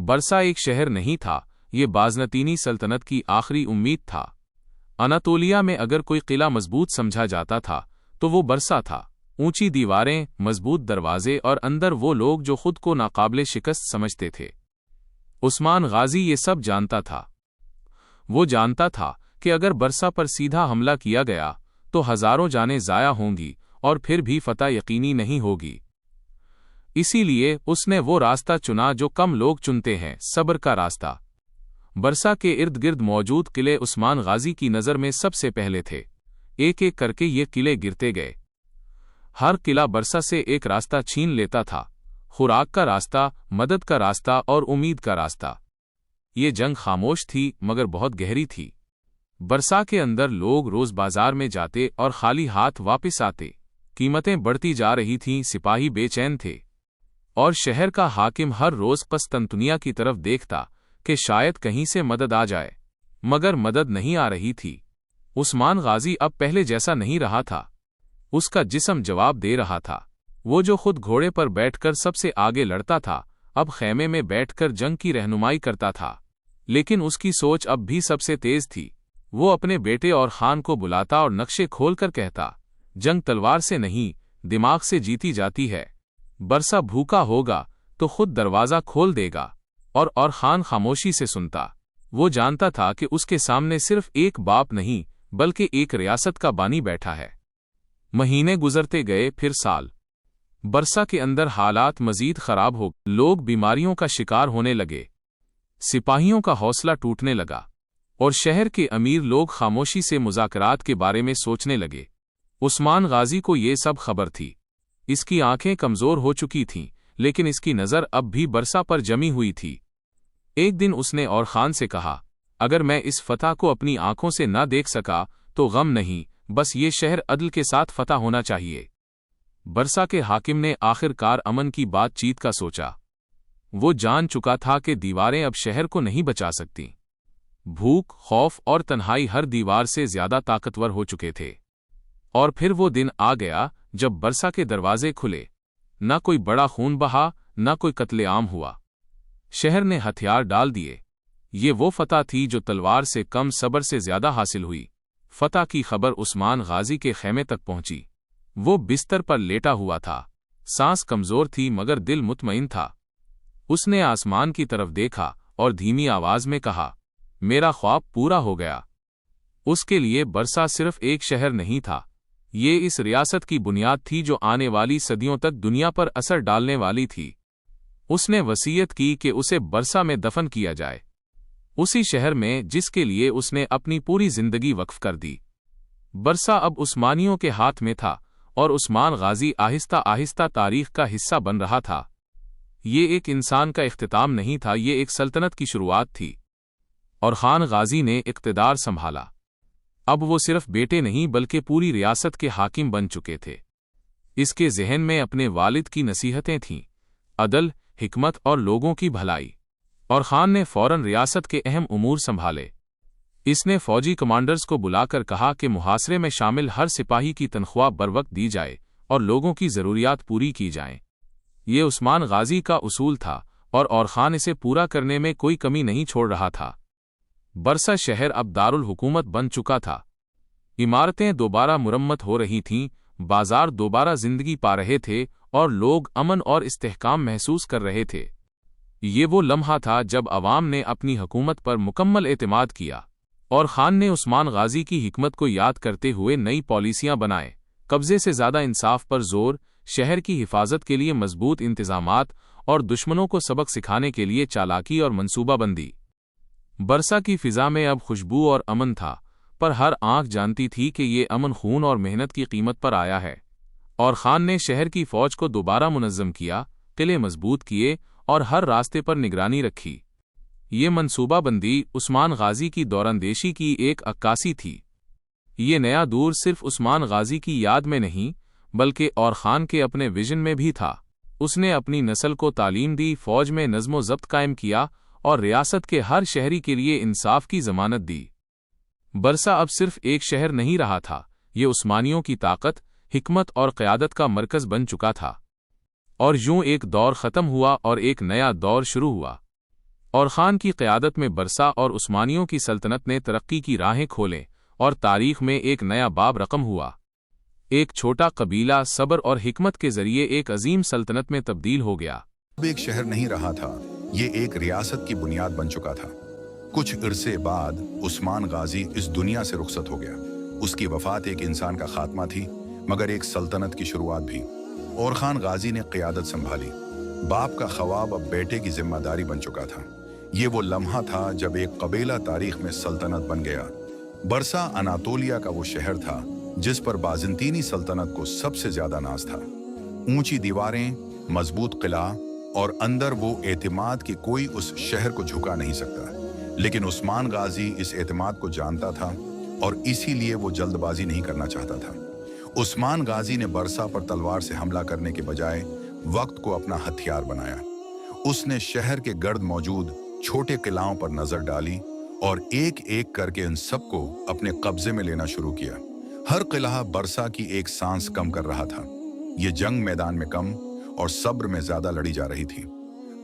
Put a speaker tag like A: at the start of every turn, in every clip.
A: برسا ایک شہر نہیں تھا، یہ بازنطینی سلطنت کی آخری امید تھا۔ اناتولیا میں اگر کوئی قلعہ مضبوط سمجھا جاتا تھا تو وہ برسا تھا۔ اونچی دیواریں، مضبوط دروازے اور اندر وہ لوگ جو خود کو ناقابل شکست سمجھتے تھے۔ عثمان غازی یہ سب جانتا تھا۔ وہ جانتا تھا کہ اگر برسا پر سیدھا حملہ کیا گیا تو ہزاروں جانیں ضائع ہوں گی اور پھر بھی فتح یقینی نہیں ہوگی۔ اسی لیے اس نے وہ راستہ چنا جو کم لوگ چنتے ہیں، صبر کا راستہ۔ برسا کے ارد گرد موجود قلعے عثمان غازی کی نظر میں سب سے پہلے تھے۔ ایک ایک کر کے یہ قلعے گرتے گئے۔ ہر قلعہ برسا سے ایک راستہ چھین لیتا تھا، خوراک کا راستہ، مدد کا راستہ اور امید کا راستہ۔ یہ جنگ خاموش تھی مگر بہت گہری تھی۔ برسا کے اندر لوگ روز بازار میں جاتے اور خالی ہاتھ واپس آتے۔ قیمتیں بڑھتی جا رہی تھیں، سپاہی بے چین تھے، اور شہر کا حاکم ہر روز قسطنطنیہ کی طرف دیکھتا کہ شاید کہیں سے مدد آ جائے، مگر مدد نہیں آ رہی تھی۔ عثمان غازی اب پہلے جیسا نہیں رہا تھا۔ اس کا جسم جواب دے رہا تھا۔ وہ جو خود گھوڑے پر بیٹھ کر سب سے آگے لڑتا تھا، اب خیمے میں بیٹھ کر جنگ کی رہنمائی کرتا تھا۔ لیکن اس کی سوچ اب بھی سب سے تیز تھی۔ وہ اپنے بیٹے اور خان کو بلاتا اور نقشے کھول کر کہتا، جنگ تلوار سے نہیں، دماغ سے جیتی جاتی ہے۔ برسا بھوکا ہوگا تو خود دروازہ کھول دے گا، اور خان خاموشی سے سنتا۔ وہ جانتا تھا کہ اس کے سامنے صرف ایک باپ نہیں بلکہ ایک ریاست کا بانی بیٹھا ہے۔ مہینے گزرتے گئے، پھر سال۔ برسا کے اندر حالات مزید خراب ہو گئے۔ لوگ بیماریوں کا شکار ہونے لگے، سپاہیوں کا حوصلہ ٹوٹنے لگا، اور شہر کے امیر لوگ خاموشی سے مذاکرات کے بارے میں سوچنے لگے۔ عثمان غازی کو یہ سب خبر تھی۔ اس کی آنکھیں کمزور ہو چکی تھیں، لیکن اس کی نظر اب بھی برسا پر جمی ہوئی تھی۔ ایک دن اس نے اور خان سے کہا، اگر میں اس فتح کو اپنی آنکھوں سے نہ دیکھ سکا تو غم نہیں، بس یہ شہر عدل کے ساتھ فتح ہونا چاہیے۔ برسا کے حاکم نے آخر کار امن کی بات چیت کا سوچا۔ وہ جان چکا تھا کہ دیواریں اب شہر کو نہیں بچا سکتی۔ بھوک، خوف اور تنہائی ہر دیوار سے زیادہ طاقتور ہو چکے تھے۔ اور پھر وہ دن آ گیا جب برسا کے دروازے کھلے۔ نہ کوئی بڑا خون بہا، نہ کوئی قتل عام ہوا۔ شہر نے ہتھیار ڈال دیے۔ یہ وہ فتح تھی جو تلوار سے کم، صبر سے زیادہ حاصل ہوئی۔ فتح کی خبر عثمان غازی کے خیمے تک پہنچی۔ وہ بستر پر لیٹا ہوا تھا، سانس کمزور تھی مگر دل مطمئن تھا۔ اس نے آسمان کی طرف دیکھا اور دھیمی آواز میں کہا، میرا خواب پورا ہو گیا۔ اس کے لیے برسا صرف ایک شہر نہیں تھا، یہ اس ریاست کی بنیاد تھی جو آنے والی صدیوں تک دنیا پر اثر ڈالنے والی تھی۔ اس نے وصیت کی کہ اسے برسا میں دفن کیا جائے، اسی شہر میں جس کے لیے اس نے اپنی پوری زندگی وقف کر دی۔ برسا اب عثمانیوں کے ہاتھ میں تھا، اور عثمان غازی آہستہ آہستہ تاریخ کا حصہ بن رہا تھا۔ یہ ایک انسان کا اختتام نہیں تھا، یہ ایک سلطنت کی شروعات تھی۔ اور خان غازی نے اقتدار سنبھالا۔ اب وہ صرف بیٹے نہیں بلکہ پوری ریاست کے حاکم بن چکے تھے۔ اس کے ذہن میں اپنے والد کی نصیحتیں تھیں، عدل، حکمت اور لوگوں کی بھلائی۔ اور خان نے فوراً ریاست کے اہم امور سنبھالے۔ اس نے فوجی کمانڈرز کو بلا کر کہا کہ محاصرے میں شامل ہر سپاہی کی تنخواہ بروقت دی جائے اور لوگوں کی ضروریات پوری کی جائیں۔ یہ عثمان غازی کا اصول تھا، اور خان اسے پورا کرنے میں کوئی کمی نہیں چھوڑ رہا تھا۔ برسا شہر اب دارالحکومت بن چکا تھا۔ عمارتیں دوبارہ مرمت ہو رہی تھیں، بازار دوبارہ زندگی پا رہے تھے، اور لوگ امن اور استحکام محسوس کر رہے تھے۔ یہ وہ لمحہ تھا جب عوام نے اپنی حکومت پر مکمل اعتماد کیا، اور خان نے عثمان غازی کی حکمت کو یاد کرتے ہوئے نئی پالیسیاں بنائے۔ قبضے سے زیادہ انصاف پر زور، شہر کی حفاظت کے لیے مضبوط انتظامات، اور دشمنوں کو سبق سکھانے کے لیے چالاکی اور منصوبہ بندی۔ برسا کی فضا میں اب خوشبو اور امن تھا، پر ہر آنکھ جانتی تھی کہ یہ امن خون اور محنت کی قیمت پر آیا ہے۔ اور خان نے شہر کی فوج کو دوبارہ منظم کیا، قلعے مضبوط کیے، اور ہر راستے پر نگرانی رکھی۔ یہ منصوبہ بندی عثمان غازی کی دوراندیشی کی ایک عکاسی تھی۔ یہ نیا دور صرف عثمان غازی کی یاد میں نہیں بلکہ اور خان کے اپنے ویژن میں بھی تھا۔ اس نے اپنی نسل کو تعلیم دی، فوج میں نظم و ضبط قائم کیا، اور ریاست کے ہر شہری کے لیے انصاف کی ضمانت دی۔ برسا اب صرف ایک شہر نہیں رہا تھا، یہ عثمانیوں کی طاقت، حکمت اور قیادت کا مرکز بن چکا تھا۔ اور یوں ایک دور ختم ہوا اور ایک نیا دور شروع ہوا۔ اور خان کی قیادت میں برسا اور عثمانیوں کی سلطنت نے ترقی کی راہیں کھولیں اور تاریخ میں ایک نیا باب رقم ہوا۔ ایک چھوٹا قبیلہ صبر اور حکمت کے ذریعے ایک عظیم سلطنت میں تبدیل ہو گیا۔
B: اب ایک شہر نہیں رہا تھا، یہ ایک ریاست کی بنیاد بن چکا تھا۔ کچھ عرصے بعد عثمان غازی اس دنیا سے رخصت ہو گیا۔ اس کی وفات ایک انسان کا خاتمہ تھی، مگر ایک سلطنت کی شروعات بھی۔ اور خان غازی نے قیادت سنبھالی۔ باپ کا خواب اب بیٹے کی ذمہ داری بن چکا تھا۔ یہ وہ لمحہ تھا جب ایک قبیلہ تاریخ میں سلطنت بن گیا۔ برسا اناطولیہ کا وہ شہر تھا جس پر بازنطینی سلطنت کو سب سے زیادہ ناز تھا۔ اونچی دیواریں، مضبوط قلعہ اور اندر وہ اعتماد کہ کوئی اس شہر کو جھکا نہیں سکتا۔ لیکن عثمان غازی اس اعتماد کو جانتا تھا اور اسی لیے وہ جلد بازی نہیں کرنا چاہتا تھا۔ عثمان غازی نے برسا پر تلوار سے حملہ کرنے کے بجائے وقت کو اپنا ہتھیار بنایا۔ اس نے شہر کے گرد موجود چھوٹے قلعوں پر نظر ڈالی اور ایک ایک کر کے ان سب کو اپنے قبضے میں لینا شروع کیا۔ ہر قلعہ برسا کی ایک سانس کم کر رہا تھا۔ یہ جنگ میدان میں کم اور صبر میں زیادہ لڑی جا رہی تھی۔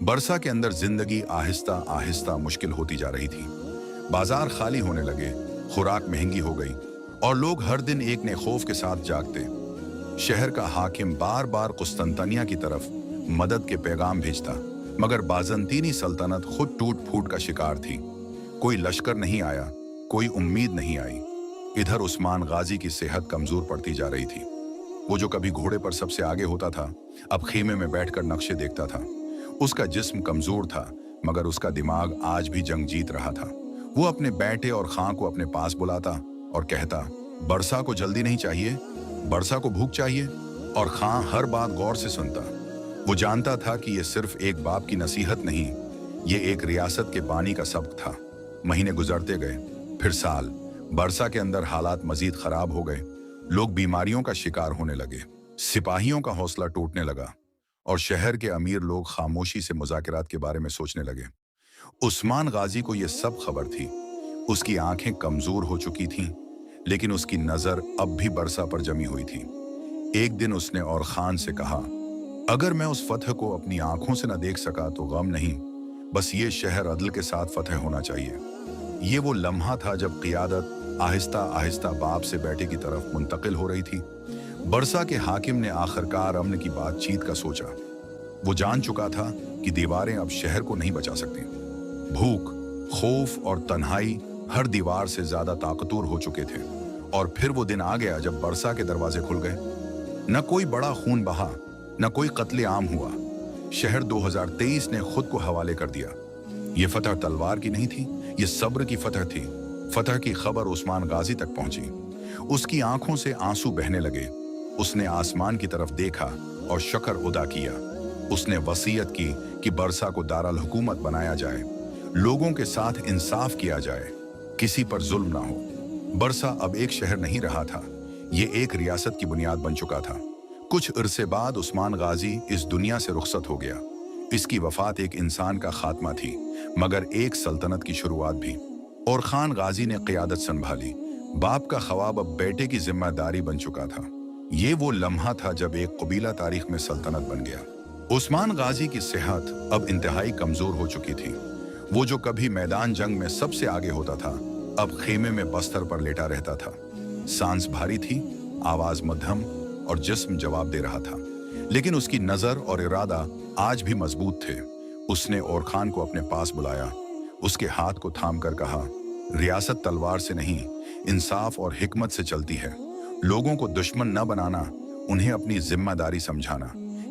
B: برسا کے اندر زندگی آہستہ آہستہ مشکل ہوتی جا رہی تھی۔ بازار خالی ہونے لگے، خوراک مہنگی ہو گئی اور لوگ ہر دن ایک نئے خوف کے ساتھ جاگتے۔ شہر کا حاکم بار بار قسطنطنیہ کی طرف مدد کے پیغام بھیجتا، مگر بازنطینی سلطنت خود ٹوٹ پھوٹ کا شکار تھی۔ کوئی لشکر نہیں آیا، کوئی امید نہیں آئی۔ ادھر عثمان غازی کی صحت کمزور پڑتی جا رہی تھی۔ وہ جو کبھی گھوڑے پر سب سے آگے ہوتا تھا، اب خیمے میں بیٹھ کر نقشے دیکھتا تھا۔ اس کا جسم کمزور تھا، مگر اس کا دماغ آج بھی جنگ جیت رہا تھا۔ وہ اپنے بیٹے اور خان کو اپنے پاس بلاتا اور کہتا، برسا کو جلدی نہیں چاہیے، برسا کو بھوک چاہیے، اور خان ہر بات غور سے سنتا۔ وہ جانتا تھا کہ یہ صرف ایک باپ کی نصیحت نہیں، یہ ایک ریاست کے بانی کا سبق تھا۔ مہینے گزرتے گئے، پھر سال۔ برسا کے اندر حالات مزید خراب ہو گئے۔ لوگ بیماریوں کا شکار ہونے لگے، سپاہیوں کا حوصلہ ٹوٹنے لگا اور شہر کے امیر لوگ خاموشی سے مذاکرات کے بارے میں سوچنے لگے۔ عثمان غازی کو یہ سب خبر تھی۔ اس کی آنکھیں کمزور ہو چکی تھیں، لیکن اس کی نظر اب بھی برسا پر جمی ہوئی تھی۔ ایک دن اس نے اور خان سے کہا، اگر میں اس فتح کو اپنی آنکھوں سے نہ دیکھ سکا تو غم نہیں، بس یہ شہر عدل کے ساتھ فتح ہونا چاہیے۔ یہ وہ لمحہ تھا جب قیادت آہستہ آہستہ باپ سے بیٹے کی طرف منتقل ہو رہی تھی۔ برسا کے حاکم نے آخرکار امن کی بات چیت کا سوچا۔ وہ جان چکا تھا کہ دیواریں اب شہر کو نہیں بچا سکتی۔ بھوک، خوف اور تنہائی ہر دیوار سے زیادہ طاقتور ہو چکے تھے۔ اور پھر وہ دن آ گیا جب برسا کے دروازے کھل گئے۔ نہ کوئی بڑا خون بہا، نہ کوئی قتل عام ہوا۔ شہر 2023 نے خود کو حوالے کر دیا۔ یہ فتح تلوار کی نہیں تھی، یہ صبر کی فتح تھی۔ فتح کی خبر عثمان غازی تک پہنچی۔ اس کی آنکھوں سے آنسو بہنے لگے۔ اس نے آسمان کی طرف دیکھا اور شکر ادا کیا۔ اس نے وصیت کی کہ برسا کو دارالحکومت بنایا جائے، لوگوں کے ساتھ انصاف کیا جائے، کسی پر ظلم نہ ہو۔ برسا اب ایک شہر نہیں رہا تھا، یہ ایک ریاست کی بنیاد بن چکا تھا۔ کچھ عرصے بعد عثمان غازی اس دنیا سے رخصت ہو گیا۔ اس کی وفات ایک انسان کا خاتمہ تھی، مگر ایک سلطنت کی شروعات بھی۔ اور خان غازی نے قیادت سنبھالی۔ باپ کا خواب اب بیٹے کی ذمہ داری بن چکا تھا۔ یہ وہ لمحہ تھا جب ایک قبیلہ تاریخ میں سلطنت بن گیا۔ عثمان غازی کی صحت اب انتہائی کمزور ہو چکی تھی۔ وہ جو کبھی میدان جنگ میں سب سے آگے ہوتا تھا، اب خیمے میں بستر پر لیٹا رہتا تھا۔ سانس بھاری تھی، آواز مدھم اور جسم جواب دے رہا تھا، لیکن اس کی نظر اور ارادہ آج بھی مضبوط تھے۔ اس نے اور خان کو اپنے پاس بلایا، اس کے ہاتھ کو تھام کر کہا، ریاست تلوار سے نہیں، انصاف اور حکمت سے چلتی ہے۔ لوگوں کو دشمن نہ بنانا، انہیں اپنی ذمہ داری سمجھانا،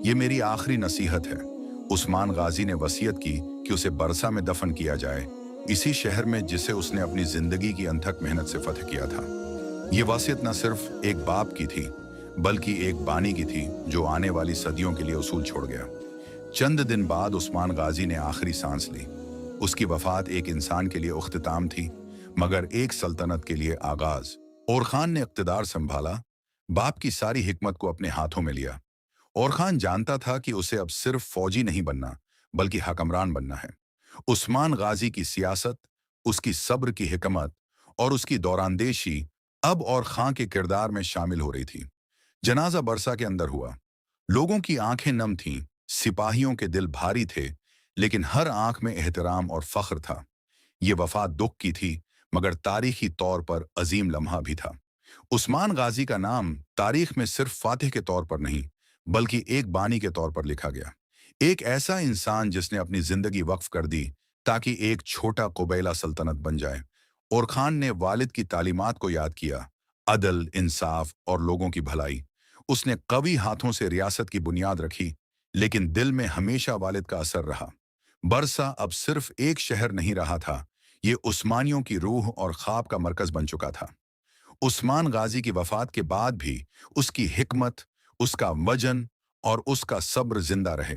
B: یہ میری آخری نصیحت ہے۔ عثمان غازی نے وصیت کی کہ اسے برسا میں دفن کیا جائے، اسی شہر میں جسے اس نے اپنی زندگی کی انتھک محنت سے فتح کیا تھا۔ یہ وصیت نہ صرف ایک باپ کی تھی، بلکہ ایک بانی کی تھی جو آنے والی صدیوں کے لیے اصول چھوڑ گیا۔ چند دن بعد عثمان غازی نے آخری سانس لی۔ اس کی وفات ایک انسان کے لیے اختتام تھی، مگر ایک سلطنت کے لیے آغاز۔ اور خان نے اقتدار سنبھالا، باپ کی ساری حکمت کو اپنے ہاتھوں میں لیا۔ اور خان جانتا تھا کہ اسے اب صرف فوجی نہیں بننا، بلکہ حکمران بننا ہے۔ عثمان غازی کی سیاست، اس کی صبر کی حکمت اور اس کی دوراندیشی اب اور خان کے کردار میں شامل ہو رہی تھی۔ جنازہ برسا کے اندر ہوا۔ لوگوں کی آنکھیں نم تھیں، سپاہیوں کے دل بھاری تھے، लेकिन हर आंख में एहतराम और फख्र था। ये वफात दुख की थी, मगर तारीखी तौर पर अजीम लम्हा भी था। उस्मान गाजी का नाम तारीख में सिर्फ फातिह के तौर पर नहीं, बल्कि एक बानी के तौर पर लिखा गया। एक ऐसा इंसान जिसने अपनी जिंदगी वक्फ कर दी ताकि एक छोटा कुबैला सल्तनत बन जाए। और खान ने वालिद की तालीमात को याद किया, अदल, इंसाफ और लोगों की भलाई। उसने कवी हाथों से रियासत की बुनियाद रखी, लेकिन दिल में हमेशा वालिद का असर रहा। बरसा अब सिर्फ एक शहर नहीं रहा था, ये उस्मानियों की रूह और ख्वाब का मरकज बन चुका था। उस्मान गाजी की वफात के बाद भी उसकी हिकमत, उसका वजन और उसका सब्र जिंदा रहे।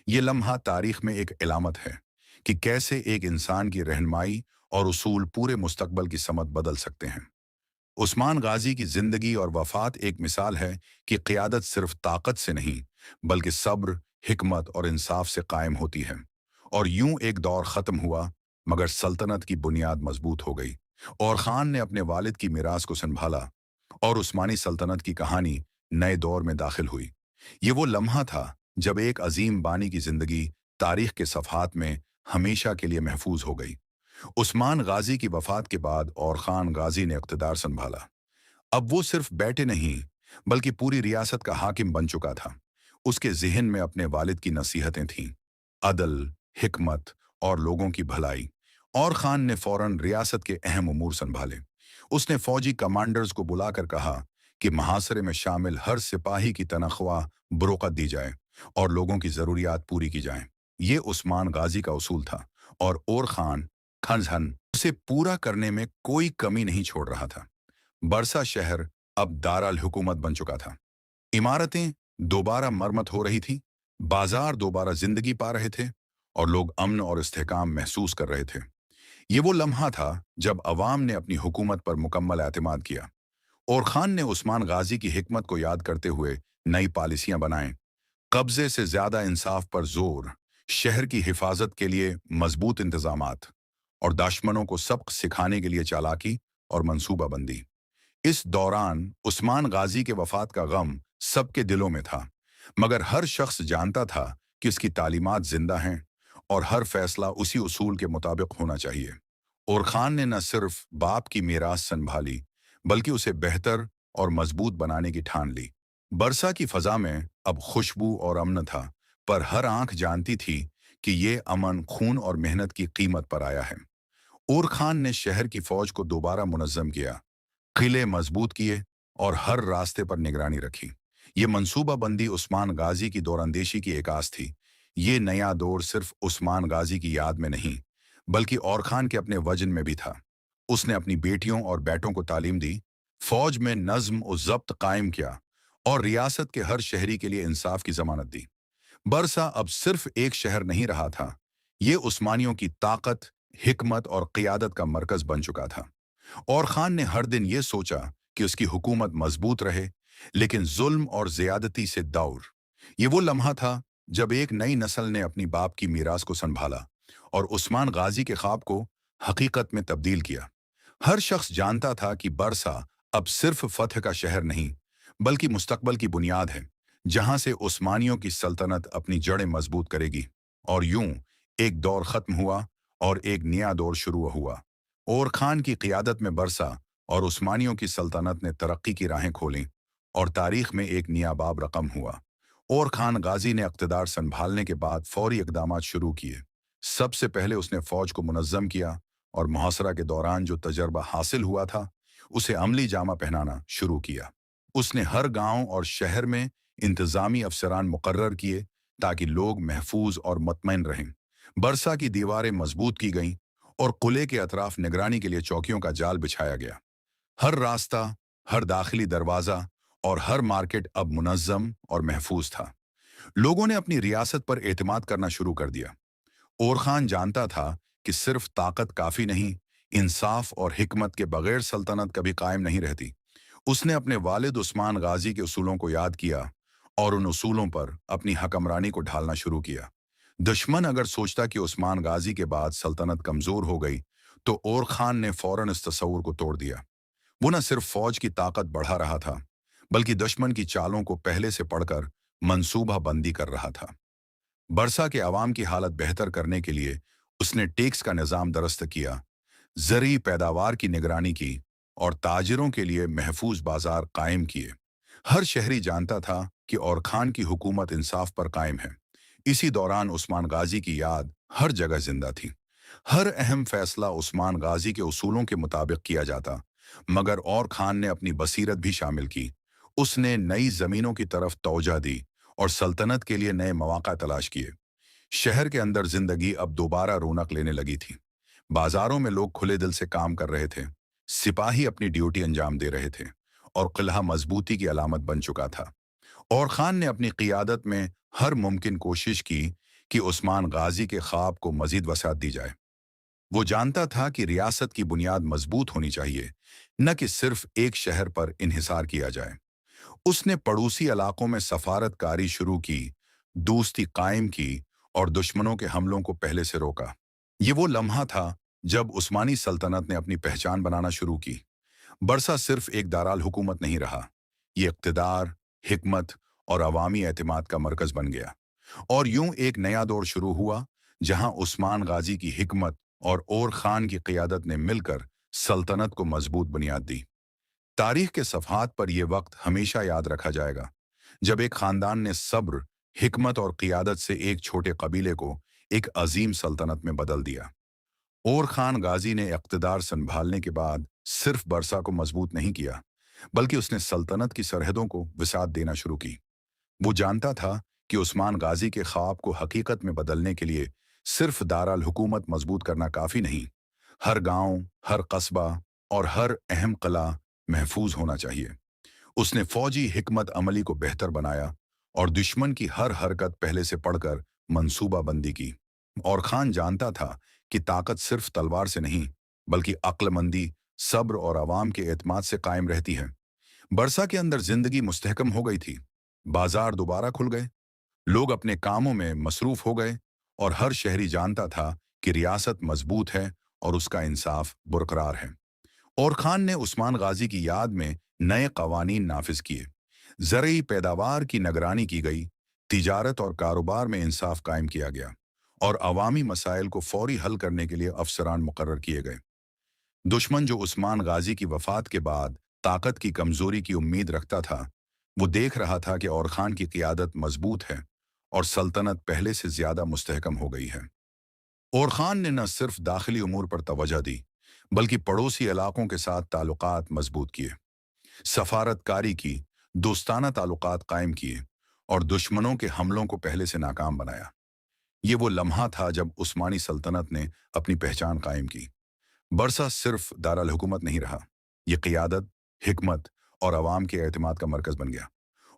B: ये लम्हा तारीख में एक इलामत है कि कैसे एक इंसान की रहनुमाई और उसूल पूरे मुस्तकबल की समत बदल सकते हैं। उस्मान गाजी की जिंदगी और वफात एक मिसाल है कि क़ियादत सिर्फ ताकत से नहीं, बल्कि सब्र, हिकमत और इंसाफ से कायम होती है। और यूं एक दौर ख़त्म हुआ, मगर सल्तनत की बुनियाद मजबूत हो गई। और खान ने अपने वालिद की मीरास को संभाला, और उस्मानी सल्तनत की कहानी नए दौर में दाखिल हुई। ये वो लम्हा था जब एक अजीम बानी की जिंदगी तारीख के सफ़हात में हमेशा के लिए महफूज हो गई। उस्मान गाजी की वफात के बाद और खान गाजी ने इक़्तिदार संभाला। अब वो सिर्फ बैठे नहीं, बल्कि पूरी रियासत का हाकिम बन चुका था। उसके ज़हन में अपने वालिद की नसीहतें थीं, अदल, हिकमत और लोगों की भलाई। और खान ने फौरन रियासत के अहम उमूर संभाले। उसने फौजी कमांडर्स को बुलाकर कहा कि मुहासरे में शामिल हर सिपाही की तनख्वाह बरोक़त दी जाए और लोगों की ज़रूरियात पूरी की जाएं। ये उस्मान गाजी का उसूल था, और खान खनजहन उसे पूरा करने में कोई कमी नहीं छोड़ रहा था। बरसा शहर अब दारुल हुकूमत बन चुका था। इमारतें दोबारा मरम्मत हो रही थी, बाजार दोबारा जिंदगी पा रहे थे, और लोग अमन और इस्तेहकाम महसूस कर रहे थे। ये वो लम्हा था जब अवाम ने अपनी हुकूमत पर मुकम्मल एतमाद किया। और खान ने उस्मान गाजी की हिकमत को याद करते हुए नई पॉलिसियां बनाएं, कब्जे से ज्यादा इंसाफ पर जोर, शहर की हिफाजत के लिए मजबूत इंतजामात, और दुश्मनों को सबक सिखाने के लिए चालाकी और मंसूबाबंदी। इस दौरान उस्मान गाजी के वफात का गम सबके दिलों में था, मगर हर शख्स जानता था कि उसकी तालीमात जिंदा हैं और हर फैसला उसी उसूल के मुताबिक होना चाहिए। और खान ने न सिर्फ बाप की मीरास संभाली, बल्कि उसे बेहतर और मजबूत बनाने की ठान ली। बरसा की फजा में अब खुशबू और अमन था, पर हर आंख जानती थी कि ये अमन खून और मेहनत की कीमत पर आया है। और खान ने शहर की फौज को दोबारा मुनज़्ज़म किया, किले मजबूत किए और हर रास्ते पर निगरानी रखी। ये मंसूबाबंदी उस्मान गाजी की दौरंदेशी की एकास थी। ये नया दौर सिर्फ उस्मान गाजी की याद में नहीं, बल्कि और खान के अपने वजन में भी था। उसने अपनी बेटियों और बेटों को तालीम दी, फौज में नज्म और ज़ब्त कायम किया, और रियासत के हर शहरी के लिए इंसाफ की जमानत दी। बरसा अब सिर्फ एक शहर नहीं रहा था, ये उस्मानियों की ताकत, हिकमत और क़ियादत का मरकज बन चुका था। और खान ने हर दिन ये सोचा कि उसकी हुकूमत मजबूत रहे, लेकिन जुल्म और ज़्यादती से दूर। ये वो लम्हा था जब एक नई नस्ल ने अपनी बाप की मीरास को संभाला और उस्मान गाजी के ख्वाब को हकीकत में तब्दील किया। हर शख्स जानता था कि बरसा अब सिर्फ फतह का शहर नहीं, बल्कि मुस्तकबल की बुनियाद है, जहां से उस्मानियों की सल्तनत अपनी जड़ें मजबूत करेगी। और यूं एक दौर खत्म हुआ और एक नया दौर शुरू हुआ। और खान की क़ियादत में बरसा और उस्मानियों की सल्तनत ने तरक्की की राहें खोलीं, और तारीख में एक नया बाब रकम हुआ। और खान गाजी ने इक़्तिदार संभालने के बाद फौरी इक़दामात शुरू किए। सबसे पहले उसने फ़ौज को मुनज़्ज़म किया, और मुहासरा के दौरान जो तजर्बा हासिल हुआ था, उसे अमली जामा पहनाना शुरू किया। उसने हर गांव और शहर में इंतज़ामी अफसरान मुकर्रर किए ताकि लोग महफूज और मुतमईन रहें। बरसा की दीवारें मजबूत की गईं, और किले के अतराफ निगरानी के लिए चौकियों का जाल बिछाया गया। हर रास्ता, हर दाखिली दरवाज़ा और हर मार्केट अब मुनज़्ज़म और महफूज था। लोगों ने अपनी रियासत पर एतमाद करना शुरू कर दिया। और खान जानता था कि सिर्फ ताकत काफ़ी नहीं, इंसाफ और हिकमत के बगैर सल्तनत कभी कायम नहीं रहती। उसने अपने वालिद उस्मान गाजी के उसूलों को याद किया, और उन उसूलों पर अपनी हकमरानी को ढालना शुरू किया। दुश्मन अगर सोचता कि उस्मान गाजी के बाद सल्तनत कमज़ोर हो गई, तो और खान ने फौरन इस तस्वुर को तोड़ दिया। वो न सिर्फ फौज की ताकत बढ़ा रहा था, बल्कि दुश्मन की चालों को पहले से पढ़कर मंसूबा बंदी कर रहा था। बरसा के अवाम की हालत बेहतर करने के लिए उसने टैक्स का निज़ाम दुरुस्त किया, ज़रूरी पैदावार की निगरानी की और ताजिरों के लिए महफूज बाजार कायम किए। हर शहरी जानता था कि और खान की हुकूमत इंसाफ पर कायम है। इसी दौरान उस्मान गाजी की याद हर जगह जिंदा थी। हर अहम फैसला उस्मान गाजी के उसूलों के मुताबिक किया जाता, मगर और खान ने अपनी बसीरत भी शामिल की। उसने नई जमीनों की तरफ तवज्जो दी और सल्तनत के लिए नए मौका तलाश किए। शहर के अंदर जिंदगी अब दोबारा रौनक लेने लगी थी। बाजारों में लोग खुले दिल से काम कर रहे थे, सिपाही अपनी ड्यूटी अंजाम दे रहे थे और किला मजबूती की अलामत बन चुका था। और खान ने अपनी क़ियादत में हर मुमकिन कोशिश की कि उस्मान गाजी के ख्वाब को मजीद वसात दी जाए। वो जानता था कि रियासत की बुनियाद मजबूत होनी चाहिए, न कि सिर्फ एक शहर पर इन्हिसार किया जाए। उसने पड़ोसी इलाकों में सफारतकारी शुरू की, दोस्ती कायम की और दुश्मनों के हमलों को पहले से रोका। ये वो लम्हा था जब उस्मानी सल्तनत ने अपनी पहचान बनाना शुरू की। बरसा सिर्फ एक दाराल हुकूमत नहीं रहा, ये इक़्तिदार, हिकमत और अवामी एतमाद का मरकज बन गया। और यूं एक नया दौर शुरू हुआ जहां उस्मान गाजी की हिकमत और खान की क़ियादत ने मिलकर सल्तनत को मजबूत बुनियाद दी। तारीख के सफ़हात पर यह वक्त हमेशा याद रखा जाएगा जब एक खानदान ने सब्र, हिकमत और क़ियादत से एक छोटे कबीले को एक अजीम सल्तनत में बदल दिया। और खान गाजी ने इक़्तिदार संभालने के बाद सिर्फ बरसा को मजबूत नहीं किया, बल्कि उसने सल्तनत की सरहदों को विसात देना शुरू की। वो जानता था कि उस्मान गाजी के ख्वाब को हकीकत में बदलने के लिए सिर्फ दाराल हुकूमत मजबूत करना काफ़ी नहीं, हर गांव, हर कस्बा और हर अहम किला महफूज होना चाहिए। उसने फौजी हिकमत अमली को बेहतर बनाया और दुश्मन की हर हरकत पहले से पढ़कर मंसूबा बंदी की। और खान जानता था कि ताकत सिर्फ तलवार से नहीं, बल्कि अक्लमंदी, सब्र और अवाम के एतमाद से कायम रहती है। बरसा के अंदर जिंदगी मुस्तहकम हो गई थी। बाजार दोबारा खुल गए, लोग अपने कामों में मसरूफ हो गए और हर शहरी जानता था कि रियासत मजबूत है और उसका इंसाफ बरकरार है। और खान ने उस्मान गाजी की याद में नए कवानीन नाफिज किए। ज़रूरी पैदावार की निगरानी की गई, तिजारत और कारोबार में इंसाफ कायम किया गया और अवामी मसाइल को फौरी हल करने के लिए अफसरान मुकर्रर किए गए। दुश्मन जो उस्मान गाजी की वफात के बाद ताकत की कमजोरी की उम्मीद रखता था, वो देख रहा था कि और खान की क़ियादत मजबूत है और सल्तनत पहले से ज्यादा मुस्तहकम हो गई है। और खान ने न सिर्फ दाखिली उमूर पर तवज्जो दी, बल्कि पड़ोसी इलाकों के साथ ताल्लुकात मजबूत किए, सफारतकारी की, दोस्ताना ताल्लुकात कायम किए और दुश्मनों के हमलों को पहले से नाकाम बनाया। ये वो लम्हा था जब उस्मानी सल्तनत ने अपनी पहचान कायम की। बरसा सिर्फ दारुल हुकूमत नहीं रहा, ये क़ियादत, हिकमत और अवाम के एतमाद का मरकज बन गया।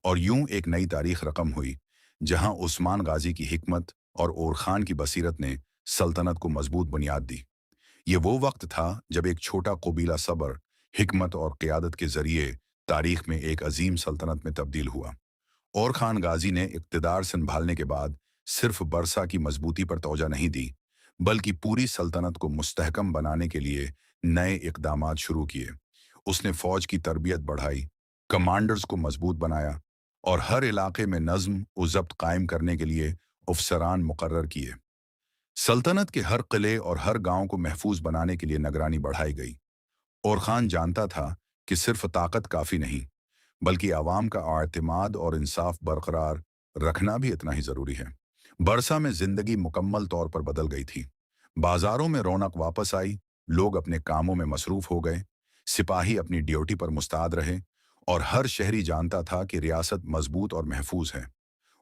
B: और यूं एक नई तारीख रकम हुई जहां उस्मान गाजी की हिकमत और खान की बसीरत ने सल्तनत को मजबूत बुनियाद दी। ये वो वक्त था जब एक छोटा कबीला सब्र, हिकमत और क़ियादत के जरिए तारीख में एक अजीम सल्तनत में तब्दील हुआ। और खान गाजी ने इक़्तिदार संभालने के बाद सिर्फ बरसा की मजबूती पर तवज्जो नहीं दी, बल्कि पूरी सल्तनत को मुस्तहकम बनाने के लिए नए इक़दामात शुरू किए। उसने फौज की तरबियत बढ़ाई, कमांडर्स को मजबूत बनाया और हर इलाके में नज़्म व ज़ब्त कायम करने के लिए अफसरान मुकर्रर किए। सल्तनत के हर किले और हर गांव को महफूज बनाने के लिए निगरानी बढ़ाई गई। और खान जानता था कि सिर्फ ताकत काफ़ी नहीं, बल्कि आवाम का एतमाद और इंसाफ बरकरार रखना भी इतना ही ज़रूरी है। बरसा में ज़िंदगी मुकम्मल तौर पर बदल गई थी। बाजारों में रौनक वापस आई, लोग अपने कामों में मसरूफ हो गए, सिपाही अपनी ड्यूटी पर मुस्तैद रहे और हर शहरी जानता था कि रियासत मजबूत और महफूज है।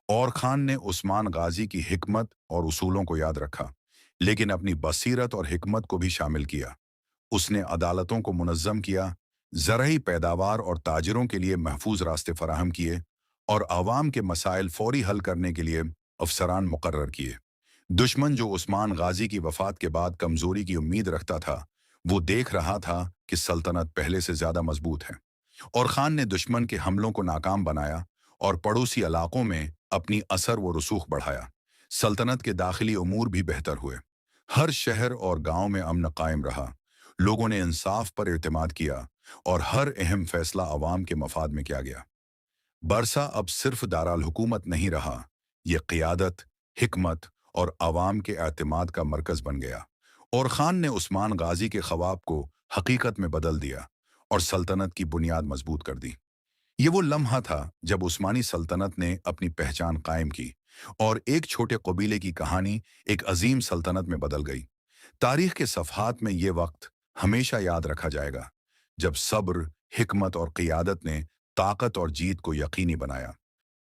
B: और खान ने उस्मान गाजी की हिकमत और उसूलों को याद रखा, लेकिन अपनी बसीरत और हिकमत को भी शामिल किया। उसने अदालतों को मुनज़्ज़म किया, ज़रूरी पैदावार और ताजिरों के लिए महफूज रास्ते फराहम किए और आवाम के मसाइल फौरी हल करने के लिए अफसरान मुकर्रर किए। दुश्मन जो उस्मान गाजी की वफात के बाद कमजोरी की उम्मीद रखता था, वो देख रहा था कि सल्तनत पहले से ज्यादा मजबूत है। और खान ने दुश्मन के हमलों को नाकाम बनाया और पड़ोसी इलाकों में अपनी असर व रसूख बढ़ाया। सल्तनत के दाखिली उमूर भी बेहतर हुए। हर शहर और गांव में अमन कायम रहा, लोगों ने इंसाफ पर एतमाद किया और हर अहम फैसला अवाम के मफाद में किया गया। बरसा अब सिर्फ दारुल हुकूमत नहीं रहा, ये क़ियादत, हिकमत और आवाम के एतमाद का मरकज बन गया और खान ने उस्मान गाजी के ख्वाब को हकीकत में बदल दिया और सल्तनत की बुनियाद मजबूत कर दी। ये वो लम्हा था जब उस्मानी सल्तनत ने अपनी पहचान कायम की और एक छोटे कबीले की कहानी एक अजीम सल्तनत में बदल गई। तारीख के सफ़हात में ये वक्त हमेशा याद रखा जाएगा जब सब्र, हिकमत और क़ियादत ने ताकत और जीत को यकीनी बनाया।